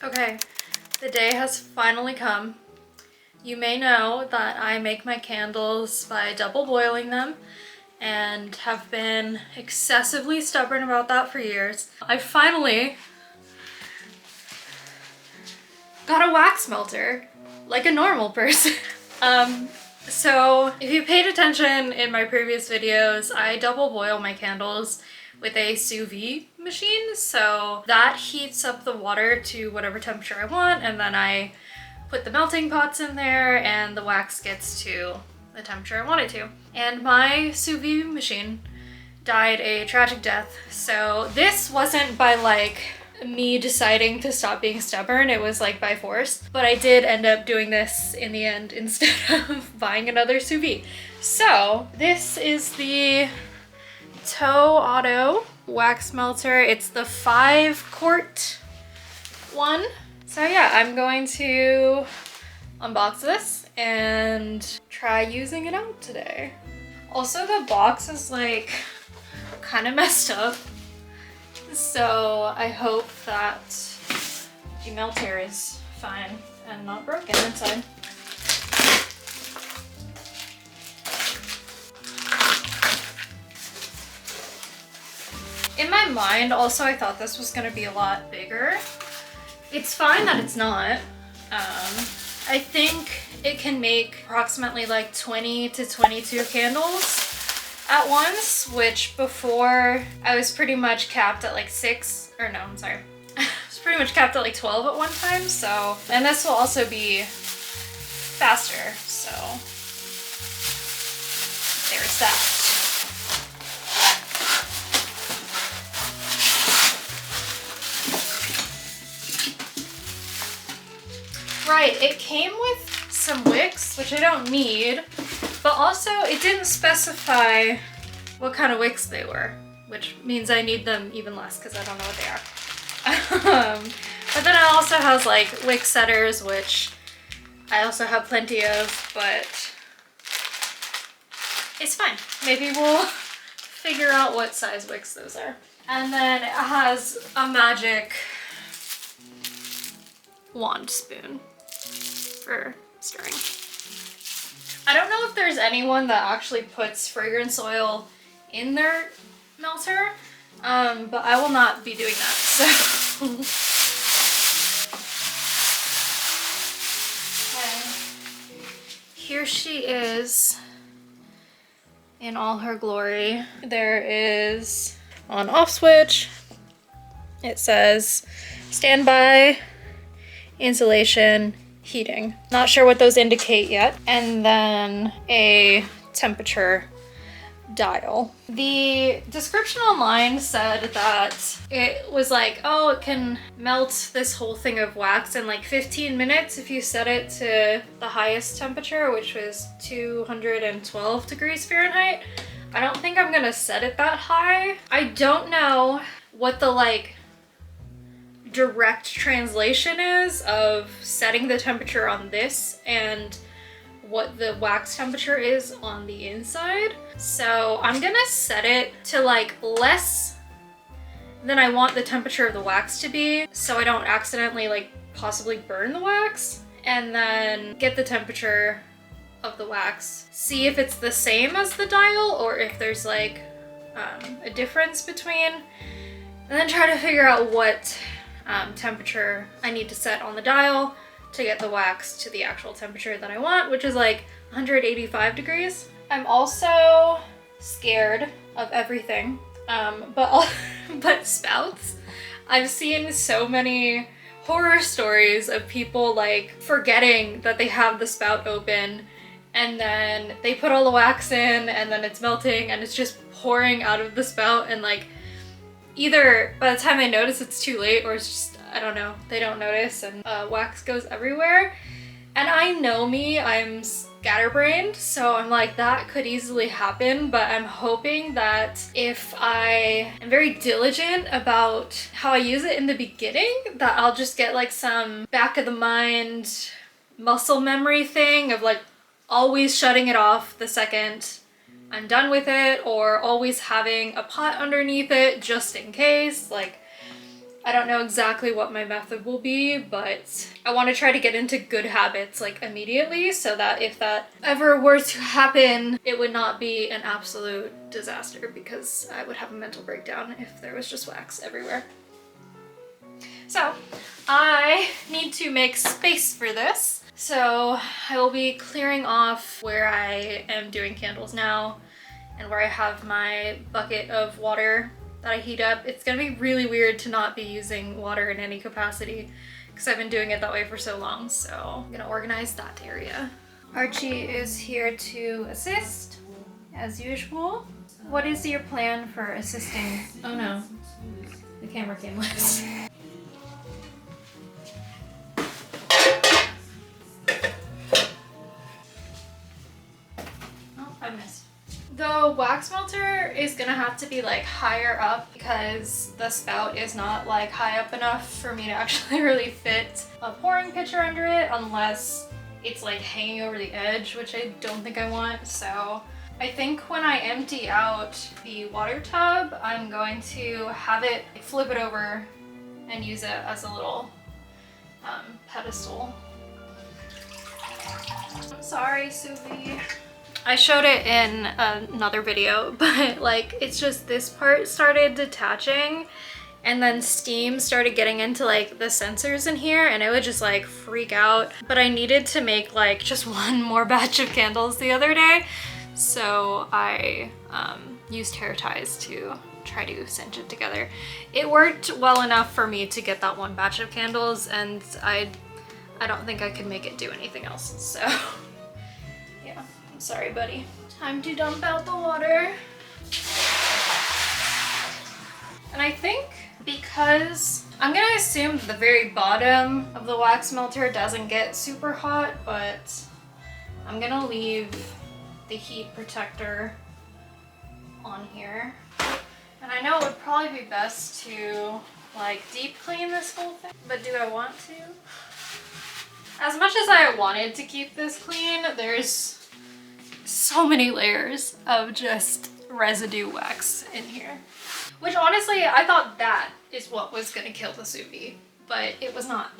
Okay, the day has finally come. You may know that I make my candles by double boiling them and have been excessively stubborn about that for years. I finally got a wax melter like a normal person. So if you paid attention in my previous videos, I double boil my candles with a sous vide machine. So that heats up the water to whatever temperature I want, and then I put the melting pots in there and the wax gets to the temperature I want it to. And my sous vide machine died a tragic death. So this wasn't by like me deciding to stop being stubborn, it was like by force. But I did end up doing this in the end instead of buying another sous vide. So this is the ToAuto wax melter. It's the 5-quart one. So yeah, I'm going to unbox this and try using it out today. Also, the box is like kind of messed up. So I hope that the melter is fine and not broken inside. In my mind, also, I thought this was gonna be a lot bigger. It's fine that it's not. I think it can make approximately like 20 to 22 candles at once, which before I was pretty much capped at like 6, or no, I'm sorry. I was pretty much capped at like 12 at one time, so. And this will also be faster, so there's that. Right, it came with some wicks, which I don't need, but also it didn't specify what kind of wicks they were, which means I need them even less because I don't know what they are. But then it also has like wick setters, which I also have plenty of, but it's fine. Maybe we'll figure out what size wicks those are. And then it has a magic wand spoon for stirring. I don't know if there's anyone that actually puts fragrance oil in their melter, but I will not be doing that, so. Okay. Here she is in all her glory. There is on off switch. It says standby, insulation, heating. Not sure what those indicate yet. And then a temperature dial. The description online said that it was like, oh, it can melt this whole thing of wax in like 15 minutes if you set it to the highest temperature, which was 212 degrees Fahrenheit. I don't think I'm gonna set it that high. I don't know what the like direct translation is of setting the temperature on this and what the wax temperature is on the inside. So I'm gonna set it to like less than I want the temperature of the wax to be, so I don't accidentally like possibly burn the wax, and then get the temperature of the wax, see if it's the same as the dial or if there's like a difference between, and then try to figure out what temperature I need to set on the dial to get the wax to the actual temperature that I want, which is like 185 degrees. I'm also scared of everything, but spouts. I've seen so many horror stories of people like forgetting that they have the spout open, and then they put all the wax in and then it's melting and it's just pouring out of the spout, and like either by the time they notice it's too late, or it's just, I don't know, they don't notice and wax goes everywhere. And I know me, I'm scatterbrained, so I'm like, that could easily happen, but I'm hoping that if I am very diligent about how I use it in the beginning, that I'll just get like some back of the mind muscle memory thing of like always shutting it off the second I'm done with it, or always having a pot underneath it just in case. Like, I don't know exactly what my method will be, but I want to try to get into good habits like immediately so that if that ever were to happen, it would not be an absolute disaster because I would have a mental breakdown if there was just wax everywhere. So I need to make space for this. So I will be clearing off where I am doing candles now and where I have my bucket of water that I heat up. It's gonna be really weird to not be using water in any capacity because I've been doing it that way for so long. So I'm gonna organize that area. Archie is here to assist as usual. What is your plan for assisting? Oh no, the camera came loose. Oh, I missed. The wax melter is gonna have to be like higher up because the spout is not like high up enough for me to actually really fit a pouring pitcher under it unless it's like hanging over the edge, which I don't think I want. So I think when I empty out the water tub, I'm going to have it flip it over and use it as a little pedestal. I'm sorry, Suvi. I showed it in another video, but like it's just this part started detaching and then steam started getting into like the sensors in here and it would just like freak out. But I needed to make like just one more batch of candles the other day. So I used hair ties to try to cinch it together. It worked well enough for me to get that one batch of candles and I don't think I could make it do anything else. So yeah. I'm sorry, buddy. Time to dump out the water. And I think because I'm gonna assume the very bottom of the wax melter doesn't get super hot, but I'm gonna leave the heat protector on here. And I know it would probably be best to like deep clean this whole thing, but do I want to? As much as I wanted to keep this clean, there's so many layers of just residue wax in here. Which honestly, I thought that is what was gonna kill the sous vide, but it was not.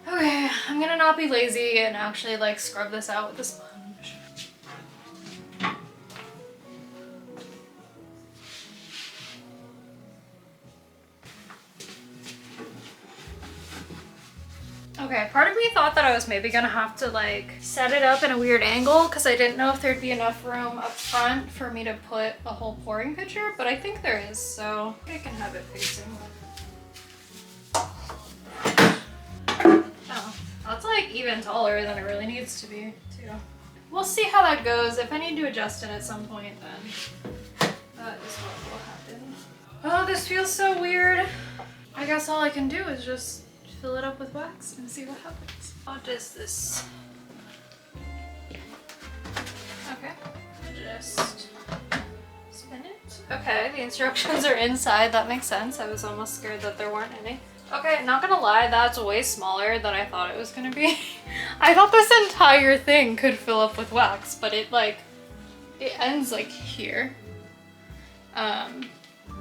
Okay, I'm gonna not be lazy and actually like scrub this out with a sponge. Okay, part of me thought that I was maybe gonna have to like set it up in a weird angle because I didn't know if there'd be enough room up front for me to put a whole pouring pitcher, but I think there is, so I can have it facing. Oh, that's like even taller than it really needs to be too. We'll see how that goes. If I need to adjust it at some point, then that is what will happen. Oh, this feels so weird. I guess all I can do is just fill it up with wax and see what happens. How does this? Okay, just spin it. Okay, the instructions are inside. That makes sense. I was almost scared that there weren't any. Okay, not gonna lie, that's way smaller than I thought it was gonna be. I thought this entire thing could fill up with wax, but it ends like here.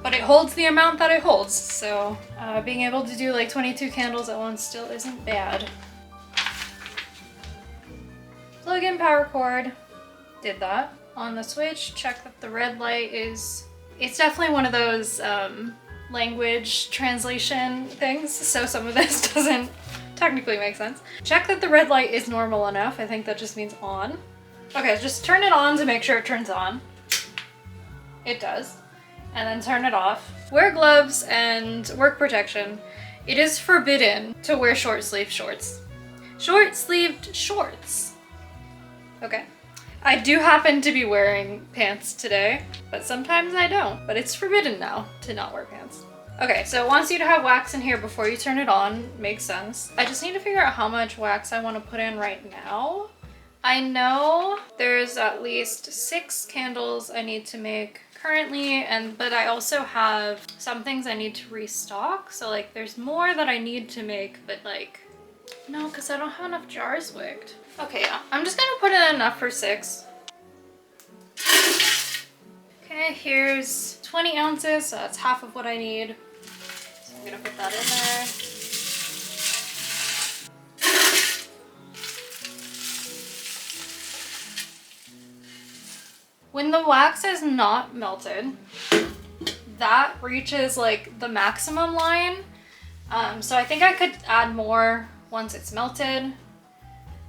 But it holds the amount that it holds, so being able to do like 22 candles at once still isn't bad. Plug in power cord, did that. On the switch, check that the red light is, it's definitely one of those language translation things, so some of this doesn't technically make sense. Check that the red light is normal enough, I think that just means on. Okay, just turn it on to make sure it turns on. It does. And then turn it off. Wear gloves and work protection. It is forbidden to wear short-sleeved shorts. Short-sleeved shorts. Okay. I do happen to be wearing pants today, but sometimes I don't. But it's forbidden now to not wear pants. Okay, so it wants you to have wax in here before you turn it on. Makes sense. I just need to figure out how much wax I want to put in right now. I know there's at least 6 candles I need to make currently, but I also have some things I need to restock, so like there's more that I need to make, but like no, because I don't have enough jars wicked. Okay, yeah, I'm just gonna put in enough for 6. Okay, here's 20 ounces, so that's half of what I need. I'm gonna put that in there. When the wax is not melted, that reaches like the maximum line. So I think I could add more once it's melted.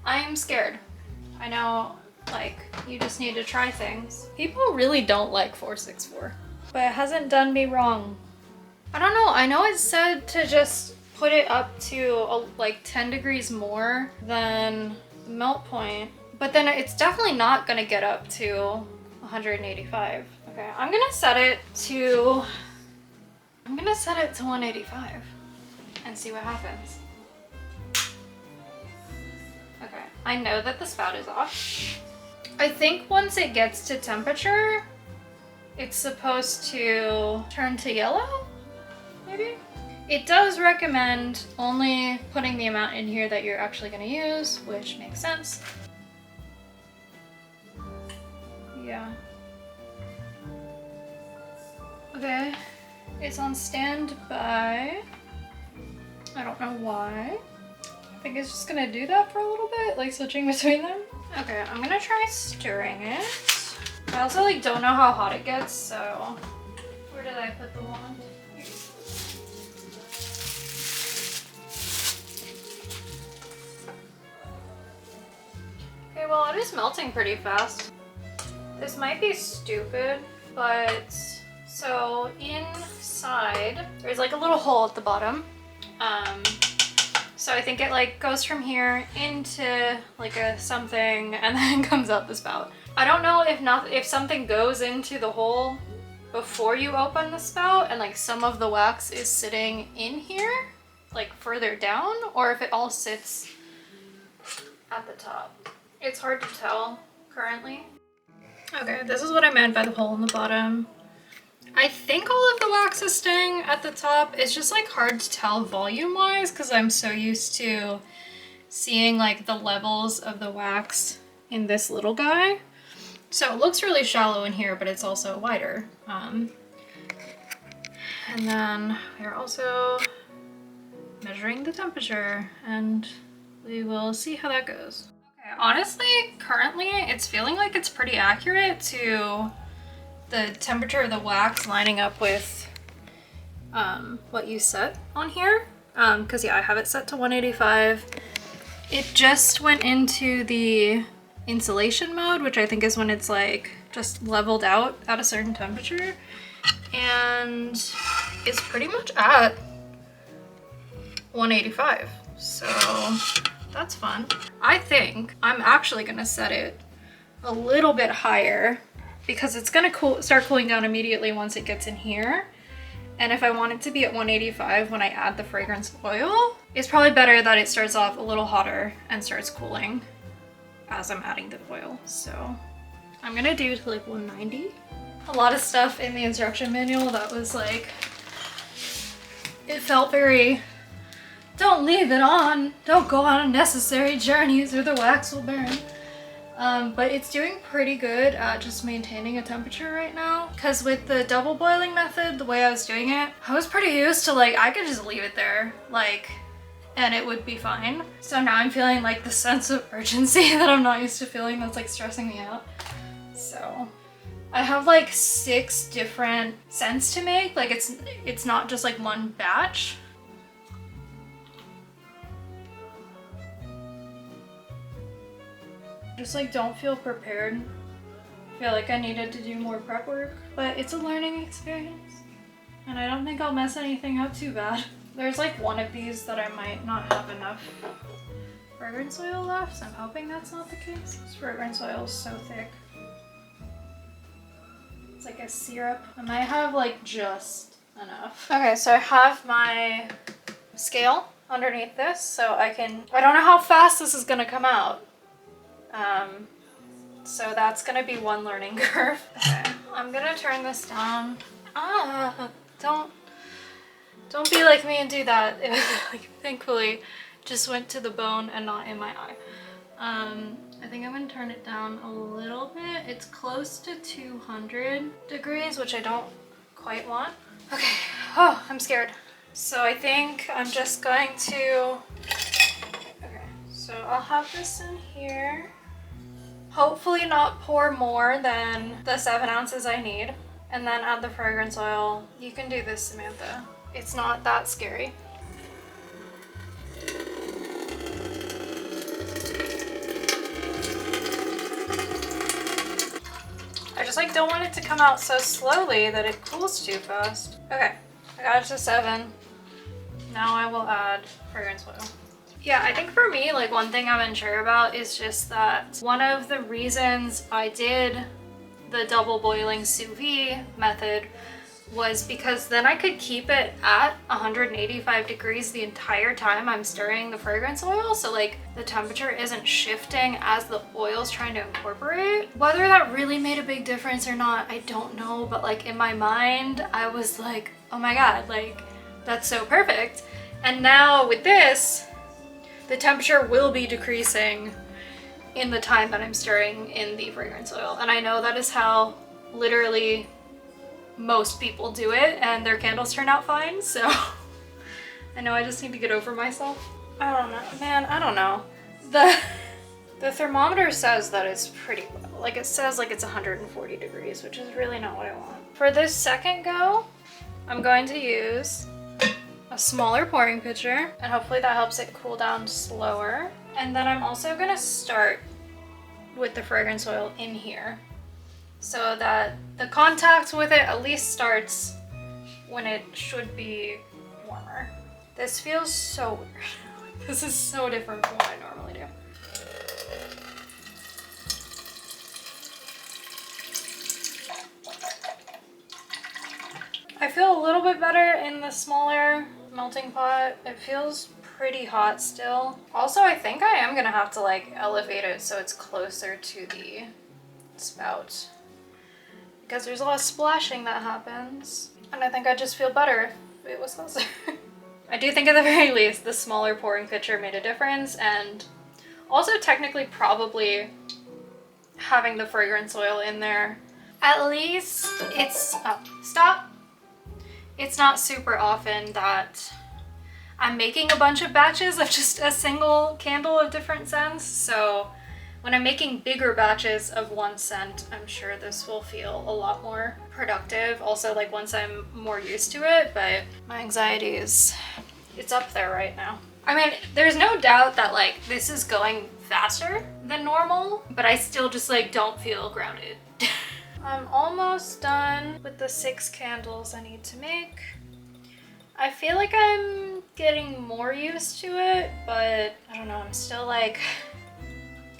I'm scared. I know, like, you just need to try things. People really don't like 464, but it hasn't done me wrong. I don't know, I know it said to just put it up to like 10 degrees more than the melt point, but then it's definitely not gonna get up to 185. Okay, I'm gonna set it to 185 and see what happens. Okay, I know that the spout is off. I think once it gets to temperature, it's supposed to turn to yellow, maybe? It does recommend only putting the amount in here that you're actually gonna use, which makes sense. Yeah. Okay, it's on standby. I don't know why. I think it's just gonna do that for a little bit, like switching between them. Okay, I'm gonna try stirring it. I also like don't know how hot it gets, so where did I put the wand? Here. Okay, well it is melting pretty fast. This might be stupid, but so inside there's like a little hole at the bottom. So I think it like goes from here into like a something and then comes out the spout. I don't know if something goes into the hole before you open the spout and like some of the wax is sitting in here, like further down, or if it all sits at the top. It's hard to tell currently. Okay, this is what I meant by the hole in the bottom. I think all of the wax is staying at the top. It's just like hard to tell volume wise because I'm so used to seeing like the levels of the wax in this little guy. So it looks really shallow in here, but it's also wider. And then we're also measuring the temperature and we will see how that goes. Okay, honestly, currently it's feeling like it's pretty accurate to the temperature of the wax lining up with what you set on here. Because yeah, I have it set to 185. It just went into the insulation mode, which I think is when it's like just leveled out at a certain temperature. And it's pretty much at 185. So that's fun. I think I'm actually gonna set it a little bit higher because it's gonna start cooling down immediately once it gets in here. And if I want it to be at 185 when I add the fragrance oil, it's probably better that it starts off a little hotter and starts cooling as I'm adding the oil. So I'm gonna do to like 190. A lot of stuff in the instruction manual that was like, it felt very, don't leave it on, don't go on unnecessary journeys or the wax will burn. But it's doing pretty good at just maintaining a temperature right now. Because with the double boiling method, the way I was doing it, I was pretty used to like, I could just leave it there, like, and it would be fine. So now I'm feeling like the sense of urgency that I'm not used to feeling that's like stressing me out. So I have like 6 different scents to make. Like it's not just like one batch. Just like don't feel prepared. I feel like I needed to do more prep work, but it's a learning experience. And I don't think I'll mess anything up too bad. There's like one of these that I might not have enough fragrance oil left, so I'm hoping that's not the case. This fragrance oil is so thick. It's like a syrup. I might have like just enough. Okay, so I have my scale underneath this, so I don't know how fast this is gonna come out. So that's gonna be one learning curve. Okay, I'm gonna turn this down. Don't be like me and do that. It like, thankfully just went to the bone and not in my eye. I think I'm gonna turn it down a little bit. It's close to 200 degrees, which I don't quite want. Okay, oh, I'm scared. So I think I'm just going to, okay, so I'll have this in here. Hopefully not pour more than the 7 ounces I need. And then add the fragrance oil. You can do this, Samantha. It's not that scary. I just like don't want it to come out so slowly that it cools too fast. Okay, I got it to 7. Now I will add fragrance oil. Yeah, I think for me, like one thing I'm unsure about is just that one of the reasons I did the double boiling sous vide method was because then I could keep it at 185 degrees the entire time I'm stirring the fragrance oil. So like the temperature isn't shifting as the oil's trying to incorporate. Whether that really made a big difference or not, I don't know. But like in my mind, I was like, oh my God, like that's so perfect. And now with this, the temperature will be decreasing in the time that I'm stirring in the fragrance oil. And I know that is how literally most people do it and their candles turn out fine, so I know I just need to get over myself. I don't know, man, I don't know. The thermometer says that it's pretty low. Like it says like it's 140 degrees, which is really not what I want. For this second go, I'm going to use a smaller pouring pitcher, and hopefully that helps it cool down slower. And then I'm also gonna start with the fragrance oil in here so that the contact with it at least starts when it should be warmer. This feels so weird. This is so different from what I normally do. I feel a little bit better in the smaller melting pot. It feels pretty hot still. Also, I think I am gonna have to like elevate it so it's closer to the spout, because there's a lot of splashing that happens, and I think I'd just feel better if it was closer. I do think at the very least the smaller pouring pitcher made a difference, and also technically probably having the fragrance oil in there. At least it's, oh, stop. It's not super often that I'm making a bunch of batches of just a single candle of different scents, so when I'm making bigger batches of one scent, I'm sure this will feel a lot more productive. Also, like once I'm more used to it, but my anxiety is, it's up there right now. I mean, there's no doubt that like this is going faster than normal, but I still just like don't feel grounded. I'm almost done with the 6 candles I need to make. I feel like I'm getting more used to it, but I don't know, I'm still like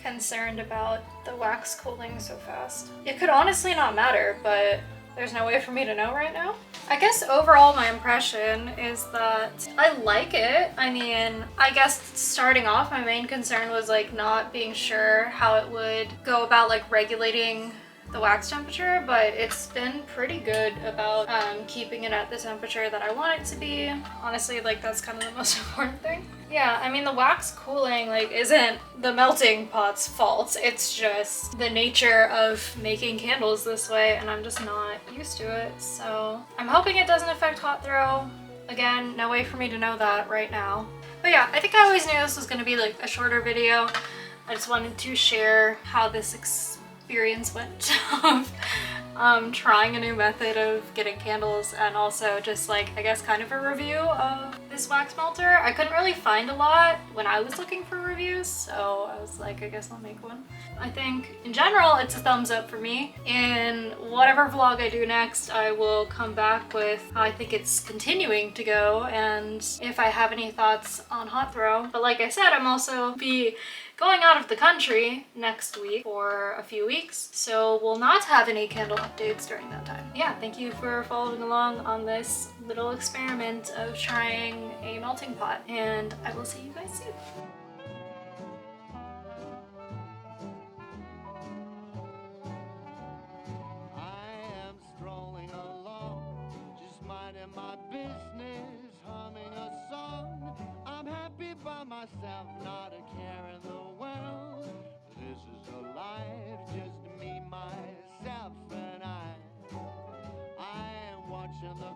concerned about the wax cooling so fast. It could honestly not matter, but there's no way for me to know right now. I guess overall my impression is that I like it. I mean, I guess starting off my main concern was like not being sure how it would go about like regulating the wax temperature, but it's been pretty good about keeping it at the temperature that I want it to be. Honestly, like that's kind of the most important thing. Yeah, I mean the wax cooling like isn't the melting pot's fault. It's just the nature of making candles this way, and I'm just not used to it. So I'm hoping it doesn't affect hot throw. Again, no way for me to know that right now. But yeah, I think I always knew this was gonna be like a shorter video. I just wanted to share how this experience went of trying a new method of getting candles, and also just like I guess kind of a review of this wax melter. I couldn't really find a lot when I was looking for reviews, so I was like, I guess I'll make one. I think in general it's a thumbs up for me. In whatever vlog I do next, I will come back with how I think it's continuing to go and if I have any thoughts on hot throw. But like I said, I'm also be going out of the country next week for a few weeks, so we'll not have any candle updates during that time. Yeah, thank you for following along on this little experiment of trying a melting pot, and I will see you guys soon. I am strolling along, just minding my business, humming a song. I'm happy by myself, not a care in the world. This is a life, just me, myself, and I am watching the